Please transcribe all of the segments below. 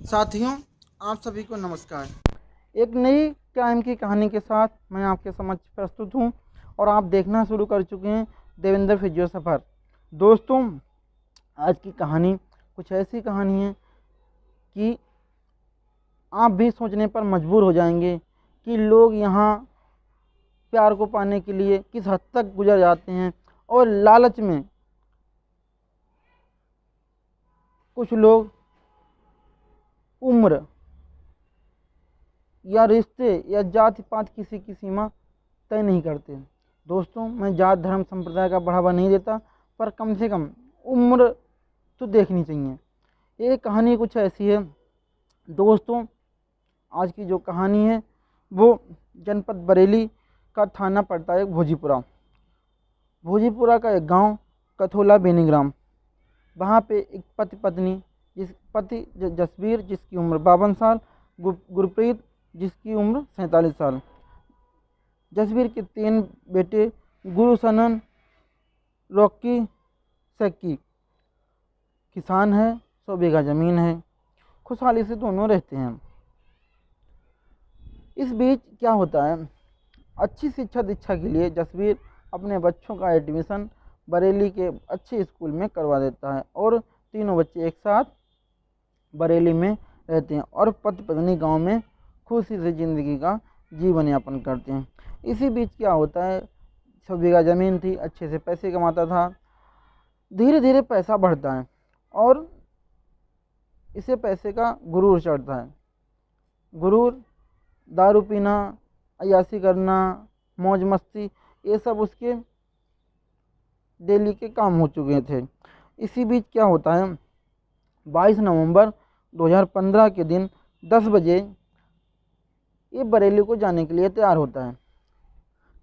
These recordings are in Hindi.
साथियों, आप सभी को नमस्कार। एक नई क्राइम की कहानी के साथ मैं आपके समक्ष प्रस्तुत हूं और आप देखना शुरू कर चुके हैं देवेंद्र फिजियो सफ़र। दोस्तों, आज की कहानी कुछ ऐसी कहानी है कि आप भी सोचने पर मजबूर हो जाएंगे कि लोग यहाँ प्यार को पाने के लिए किस हद तक गुजर जाते हैं और लालच में कुछ लोग उम्र या रिश्ते या जाति पात किसी की सीमा तय नहीं करते। दोस्तों, मैं जात धर्म संप्रदाय का बढ़ावा नहीं देता, पर कम से कम उम्र तो देखनी चाहिए। ये कहानी कुछ ऐसी है दोस्तों। आज की जो कहानी है वो जनपद बरेली का थाना पड़ता है भोजीपुरा। भोजीपुरा का एक गांव कथोला बेनीग्राम। वहाँ पे एक पति पत्नी, जसबीर जिसकी उम्र 52 साल, गुरप्रीत जिसकी उम्र 47 साल। जसबीर के 3 बेटे गुरुसनन, रॉकी, सैकी। किसान है, 100 बीघा ज़मीन है। खुशहाली से दोनों रहते हैं। इस बीच क्या होता है, अच्छी शिक्षा दीक्षा के लिए जसबीर अपने बच्चों का एडमिशन बरेली के अच्छे स्कूल में करवा देता है और तीनों बच्चे एक साथ बरेली में रहते हैं और पति पत्नी गांव में खुशी से ज़िंदगी का जीवन यापन करते हैं। इसी बीच क्या होता है, 100 बीघा ज़मीन थी, अच्छे से पैसे कमाता था। धीरे धीरे पैसा बढ़ता है और इसे पैसे का गुरूर चढ़ता है। गुरूर, दारू पीना, अय्याशी करना, मौज मस्ती, ये सब उसके डेली के काम हो चुके थे। इसी बीच क्या होता है, 22 नवंबर 2015 के दिन 10 बजे ये बरेली को जाने के लिए तैयार होता है।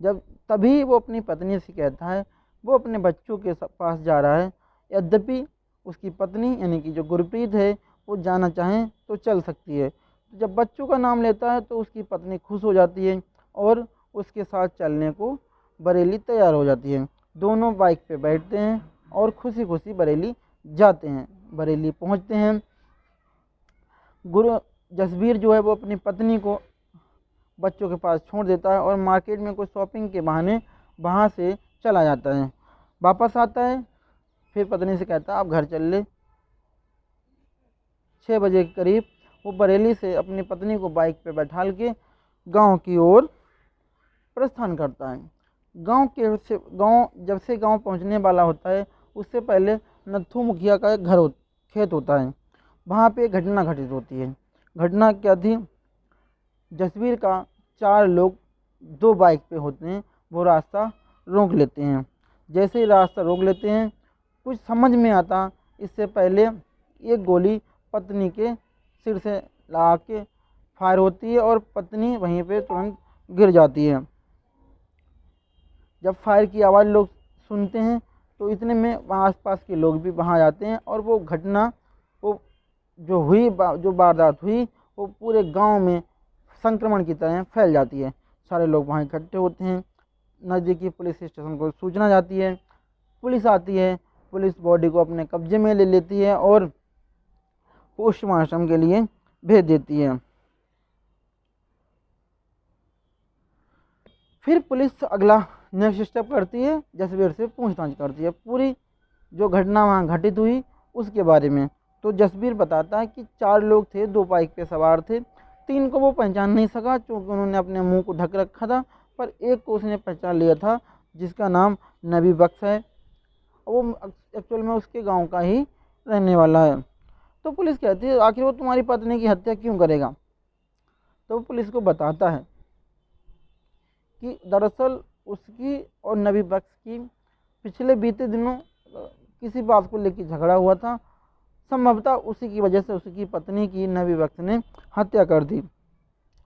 जब तभी वो अपनी पत्नी से कहता है वो अपने बच्चों के पास जा रहा है। यद्यपि उसकी पत्नी यानी कि जो गुरप्रीत है वो जाना चाहें तो चल सकती है। तो जब बच्चों का नाम लेता है तो उसकी पत्नी खुश हो जाती है और उसके साथ चलने को बरेली तैयार हो जाती है। दोनों बाइक पे बैठते हैं और खुशी खुशी बरेली जाते हैं। बरेली पहुंचते हैं। जसबीर जो है वो अपनी पत्नी को बच्चों के पास छोड़ देता है और मार्केट में कोई शॉपिंग के बहाने वहाँ से चला जाता है। वापस आता है, फिर पत्नी से कहता है आप घर चल ले। 6 बजे के करीब वो बरेली से अपनी पत्नी को बाइक पे बैठाल के गांव की ओर प्रस्थान करता है। गांव जब से गांव पहुंचने वाला होता है उससे पहले नत्थू मुखिया का एक खेत होता है। वहाँ पे एक घटना घटित होती है। घटना क्या थी, जसबीर का 4 लोग 2 बाइक पे होते हैं, वो रास्ता रोक लेते हैं। जैसे ही रास्ता रोक लेते हैं कुछ समझ में आता, इससे पहले एक गोली पत्नी के सिर से लगा के फायर होती है और पत्नी वहीं पे तुरंत गिर जाती है। जब फायर की आवाज़ लोग सुनते हैं तो इतने में वहाँ आसपास के लोग भी वहाँ जाते हैं और वो घटना वो जो वारदात हुई वो पूरे गांव में संक्रमण की तरह फैल जाती है। सारे लोग वहाँ इकट्ठे होते हैं। नज़दीकी पुलिस स्टेशन को सूचना जाती है। पुलिस आती है। पुलिस बॉडी को अपने कब्जे में ले लेती है और पोस्टमार्टम के लिए भेज देती है। फिर पुलिस अगला नेक्स्ट स्टेप करती है, जसबीर से पूछताछ करती है पूरी जो घटना वहाँ घटित हुई उसके बारे में। तो जसबीर बताता है कि 4 लोग थे, 2 बाइक पे सवार थे। 3 को वो पहचान नहीं सका क्योंकि उन्होंने अपने मुंह को ढक रखा था, पर एक को उसने पहचान लिया था जिसका नाम नबी बख्श है। वो एक्चुअल में उसके गांव का ही रहने वाला है। तो पुलिस कहती है आखिर वो तुम्हारी पत्नी की हत्या क्यों करेगा। तो वो पुलिस को बताता है कि दरअसल उसकी और नबी बख्श की पिछले बीते दिनों किसी बात को लेकर झगड़ा हुआ था। संभवतः उसी की वजह से उसकी पत्नी की नबी बख्श ने हत्या कर दी।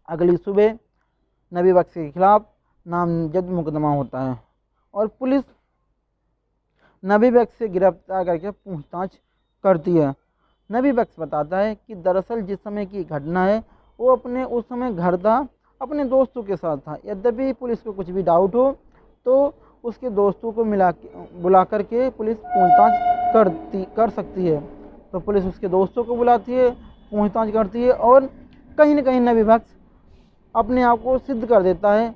अगली सुबह नबी बख्श के खिलाफ नामजद मुकदमा होता है और पुलिस नबी बख्श से गिरफ्तार करके पूछताछ करती है। नबी बख्श बताता है कि दरअसल जिस समय की घटना है वो अपने उस समय घर था, अपने दोस्तों के साथ था। यद्यपि पुलिस को कुछ भी डाउट हो तो उसके दोस्तों को बुला करके पुलिस पूछताछ कर सकती है। तो पुलिस उसके दोस्तों को बुलाती है, पूछताछ करती है और कहीं न कहीं नबी बख्श अपने आप को सिद्ध कर देता है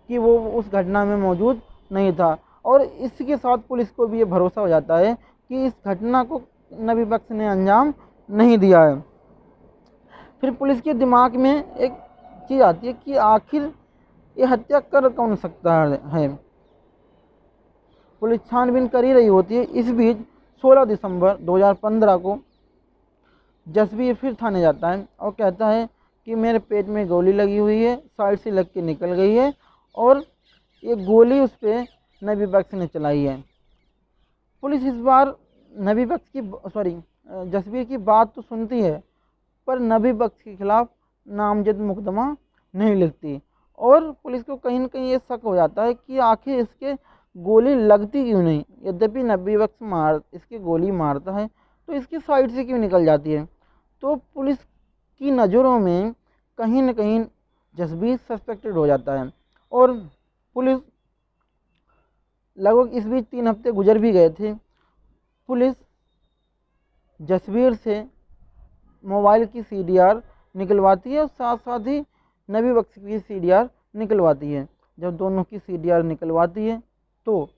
कि वो उस घटना में मौजूद नहीं था। और इसके साथ पुलिस को भी ये भरोसा हो जाता है कि इस घटना को नबी बख्श ने अंजाम नहीं दिया है। फिर पुलिस के दिमाग में एक चीज़ आती है कि आखिर ये हत्या कर कौन सकता है। पुलिस छानबीन कर ही रही होती है। इस बीच 16 दिसंबर 2015 को जसबीर फिर थाने जाता है और कहता है कि मेरे पेट में गोली लगी हुई है, साइड से लग के निकल गई है और ये गोली उस पर नबी बख्श ने चलाई है। पुलिस इस बार नबी बख्श की जसबीर की बात तो सुनती है, पर नबी बख्श के खिलाफ नामजद मुकदमा नहीं लिखती और पुलिस को कहीं न कहीं ये शक हो जाता है कि आखिर इसके गोली लगती क्यों नहीं। यद्यपि नबी बख्श इसके गोली मारता है तो इसकी साइड से क्यों निकल जाती है। तो पुलिस की नज़रों में कहीं न कहीं जसबीर सस्पेक्टेड हो जाता है और पुलिस लगभग इस बीच 3 हफ्ते गुजर भी गए थे। पुलिस जसबीर से मोबाइल की सीडीआर निकलवाती है और साथ साथ ही नबी बख्श की सीडीआर निकलवाती है। जब दोनों की सीडीआर निकलवाती है तो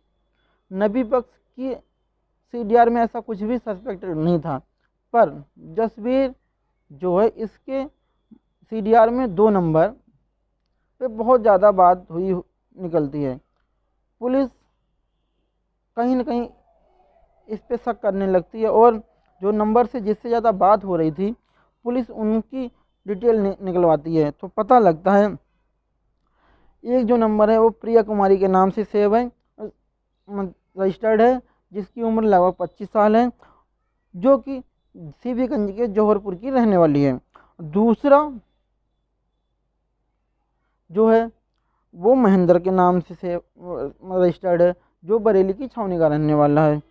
नबी बख्श की सीडीआर में ऐसा कुछ भी सस्पेक्टेड नहीं था, पर जसबीर जो है इसके सीडीआर में 2 नंबर पे बहुत ज़्यादा बात हुई निकलती है। पुलिस कहीं न कहीं इस पे शक करने लगती है और जो नंबर से जिससे ज़्यादा बात हो रही थी पुलिस उनकी डिटेल निकलवाती है तो पता लगता है एक जो नंबर है वो प्रिया कुमारी के नाम से सेव है, रजिस्टर्ड है, जिसकी उम्र लगभग 25 साल है, जो कि सीबीगंज के जौहरपुर की रहने वाली है। दूसरा जो है वो महेंद्र के नाम से सेव रजिस्टर्ड है, जो बरेली की छावनी का रहने वाला है।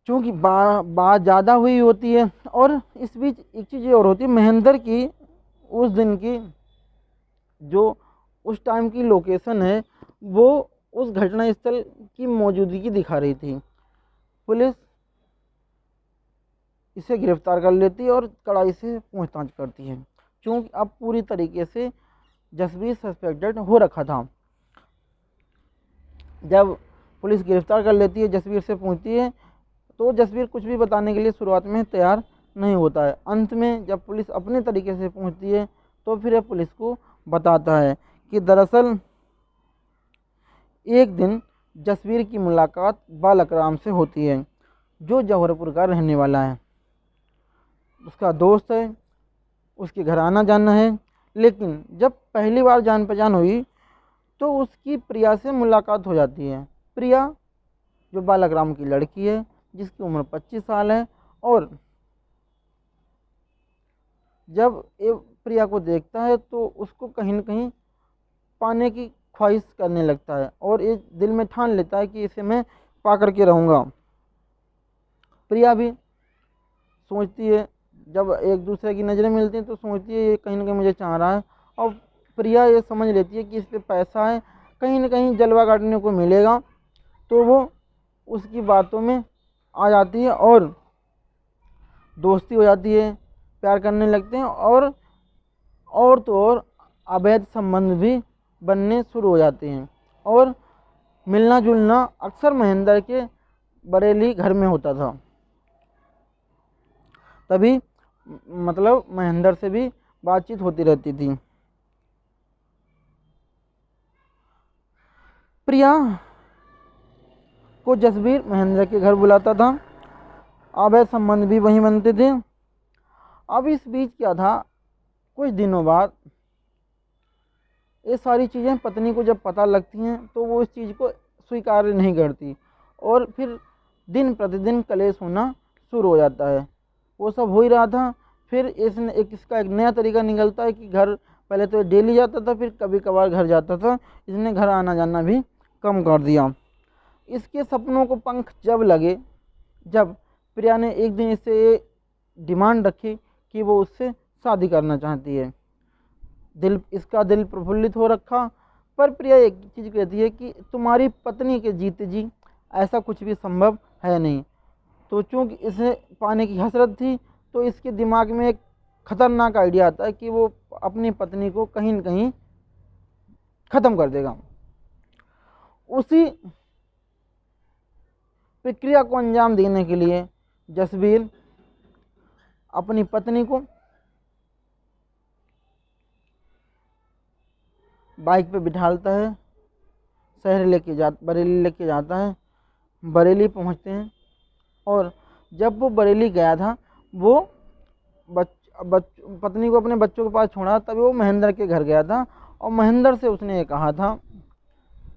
चूँकि बात ज़्यादा हुई होती है और इस बीच एक चीज़ और होती है, महेंद्र की उस दिन की जो उस टाइम की लोकेशन है वो उस घटना स्थल की मौजूदगी दिखा रही थी। पुलिस इसे गिरफ्तार कर लेती है और कड़ाई से पूछताछ करती है, क्योंकि अब पूरी तरीके से जसबीर सस्पेक्टेड हो रखा था। जब पुलिस गिरफ्तार कर लेती है, जसबीर से पूछती है तो जसबीर कुछ भी बताने के लिए शुरुआत में तैयार नहीं होता है। अंत में जब पुलिस अपने तरीके से पूछती है तो फिर यह पुलिस को बताता है कि दरअसल एक दिन जसबीर की मुलाकात बालक राम से होती है, जो जौहरपुर का रहने वाला है, उसका दोस्त है, उसके घर आना जाना है। लेकिन जब पहली बार जान पहचान हुई तो उसकी प्रिया से मुलाकात हो जाती है। प्रिया जो बालक राम की लड़की है, जिसकी उम्र 25 साल है, और जब ये प्रिया को देखता है तो उसको कहीं न कहीं पाने की ख्वाहिश करने लगता है और ये दिल में ठान लेता है कि इसे मैं पा कर के रहूँगा। प्रिया भी सोचती है, जब एक दूसरे की नज़रें मिलती हैं तो सोचती है ये कहीं न कहीं मुझे चाह रहा है, और प्रिया ये समझ लेती है कि इस पे पैसा है, कहीं न कहीं जलवा काटने को मिलेगा, तो वो उसकी बातों में आ जाती है और दोस्ती हो जाती है, प्यार करने लगते हैं और तो और अवैध संबंध भी बनने शुरू हो जाते हैं और मिलना जुलना अक्सर महेंद्र के बरेली घर में होता था। तभी मतलब महेंद्र से भी बातचीत होती रहती थी। प्रिया को जसबीर महेंद्र के घर बुलाता था, अवैध संबंध भी वहीं बनते थे। अब इस बीच क्या था, कुछ दिनों बाद ये सारी चीज़ें पत्नी को जब पता लगती हैं तो वो इस चीज़ को स्वीकार नहीं करती और फिर दिन प्रतिदिन कलेश होना शुरू हो जाता है। वो सब हो ही रहा था, फिर इसका एक नया तरीका निकलता है कि घर, पहले तो डेली जाता था, फिर कभी कभार घर जाता था, इसने घर आना जाना भी कम कर दिया। इसके सपनों को पंख जब लगे, जब प्रिया ने एक दिन इससे ये डिमांड रखी कि वो उससे शादी करना चाहती है। इसका दिल प्रफुल्लित हो रखा, पर प्रिया एक चीज़ कहती है कि तुम्हारी पत्नी के जीते जी ऐसा कुछ भी संभव है नहीं। तो चूँकि इसे पाने की हसरत थी, तो इसके दिमाग में एक खतरनाक आइडिया आता है कि वो अपनी पत्नी को कहीं न कहीं ख़त्म कर देगा। उसी प्रक्रिया को अंजाम देने के लिए जसबीर अपनी पत्नी को बाइक पे बिठालता है, बरेली लेके जाता है। बरेली पहुंचते हैं और जब वो बरेली गया था, वो पत्नी को अपने बच्चों के पास छोड़ा, तभी वो महेंद्र के घर गया था और महेंद्र से उसने ये कहा था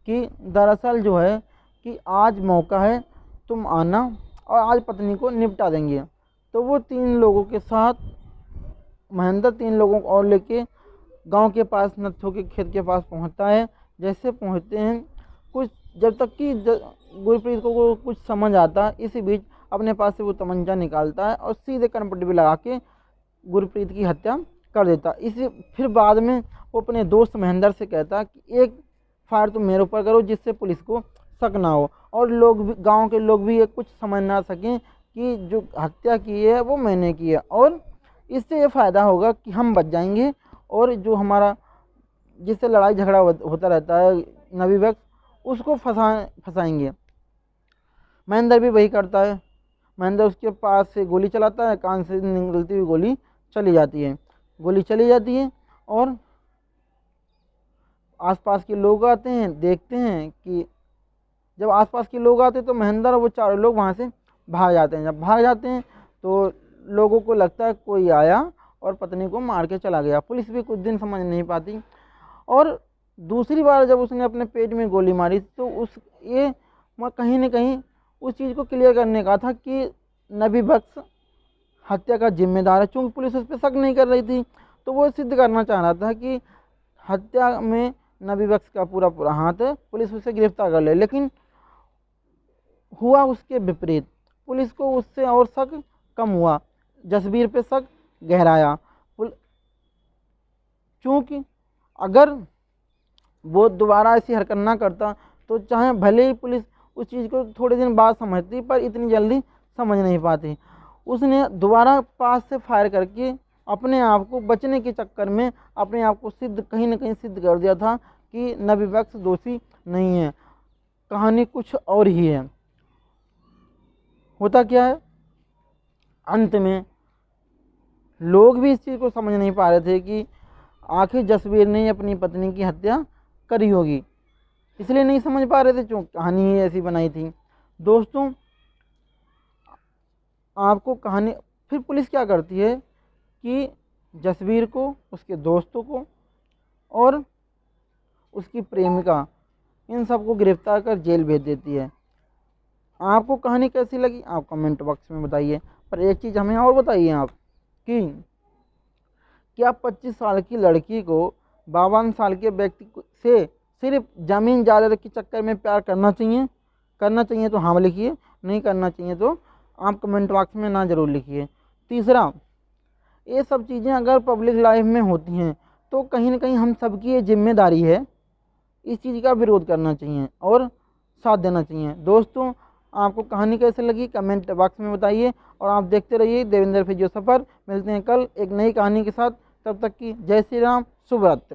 कि दरअसल जो है कि आज मौका है, तुम आना और आज पत्नी को निपटा देंगे। तो वो 3 लोगों के साथ महेंद्र 3 लोगों को और लेके गांव के पास नत्थों के खेत के पास पहुंचता है। जैसे पहुंचते हैं, कुछ जब तक कि गुरप्रीत को कुछ समझ आता, इसी बीच अपने पास से वो तमंचा निकालता है और सीधे कनपट्टी पे लगा के गुरप्रीत की हत्या कर देता। इसी फिर बाद में वो अपने दोस्त महेंद्र से कहता कि एक फायर तुम मेरे ऊपर करो, जिससे पुलिस को शक ना हो और लोग भी, गाँव के लोग भी ये कुछ समझ ना सकें कि जो हत्या की है वो मैंने की है, और इससे ये फ़ायदा होगा कि हम बच जाएंगे और जो हमारा जिससे लड़ाई झगड़ा होता रहता है नबी बख्श, उसको फंसाएंगे। महेंद्र भी वही करता है। महेंद्र उसके पास से गोली चलाता है, कान से निकलती हुई गोली चली जाती है और आसपास के लोग आते हैं, देखते हैं कि जब आसपास के लोग आते हैं तो महेंद्र और वो 4 लोग वहाँ से भाग जाते हैं। जब भाग जाते हैं तो लोगों को लगता है कोई आया और पत्नी को मार के चला गया। पुलिस भी कुछ दिन समझ नहीं पाती और दूसरी बार जब उसने अपने पेट में गोली मारी तो कहीं न कहीं उस चीज़ को क्लियर करने का था कि नबी बख्श हत्या का जिम्मेदार है। चूँकि पुलिस उस पर शक नहीं कर रही थी, तो वो सिद्ध करना चाह रहा था कि हत्या में नबी बख्श का पूरा हाथ है, पुलिस उसे गिरफ्तार कर ले। लेकिन हुआ उसके विपरीत, पुलिस को उससे और शक कम हुआ, जसबीर पे शक गहराया। चूँकि अगर वो दोबारा ऐसी हरकत ना करता तो चाहे भले ही पुलिस उस चीज़ को थोड़े दिन बाद समझती, पर इतनी जल्दी समझ नहीं पाती। उसने दोबारा पास से फायर करके अपने आप को बचने के चक्कर में अपने आप को कहीं न कहीं सिद्ध कर दिया था कि नबी बख्श दोषी नहीं है। कहानी कुछ और ही है। होता क्या है, अंत में लोग भी इस चीज़ को समझ नहीं पा रहे थे कि आखिर जसबीर ने अपनी पत्नी की हत्या करी होगी, इसलिए नहीं समझ पा रहे थे, क्यों कहानी ही ऐसी बनाई थी। दोस्तों, आपको कहानी फिर पुलिस क्या करती है कि जसबीर को, उसके दोस्तों को और उसकी प्रेमिका, इन सबको गिरफ्तार कर जेल भेज देती है। आपको कहानी कैसी लगी आप कमेंट बॉक्स में बताइए। पर एक चीज़ हमें और बताइए आप कि क्या 25 साल की लड़की को 52 साल के व्यक्ति से सिर्फ ज़मीन जायदाद के चक्कर में प्यार करना चाहिए तो हाँ लिखिए, नहीं करना चाहिए तो आप कमेंट बॉक्स में ना ज़रूर लिखिए। तीसरा, ये सब चीज़ें अगर पब्लिक लाइफ में होती हैं तो कहीं न कहीं हम सबकी ये जिम्मेदारी है, इस चीज़ का विरोध करना चाहिए और साथ देना चाहिए। दोस्तों, आपको कहानी कैसे लगी कमेंट बॉक्स में बताइए और आप देखते रहिए देवेंद्र फिजियो सफ़र। मिलते हैं कल एक नई कहानी के साथ, तब तक की जय श्री राम, शुभ रात्रि।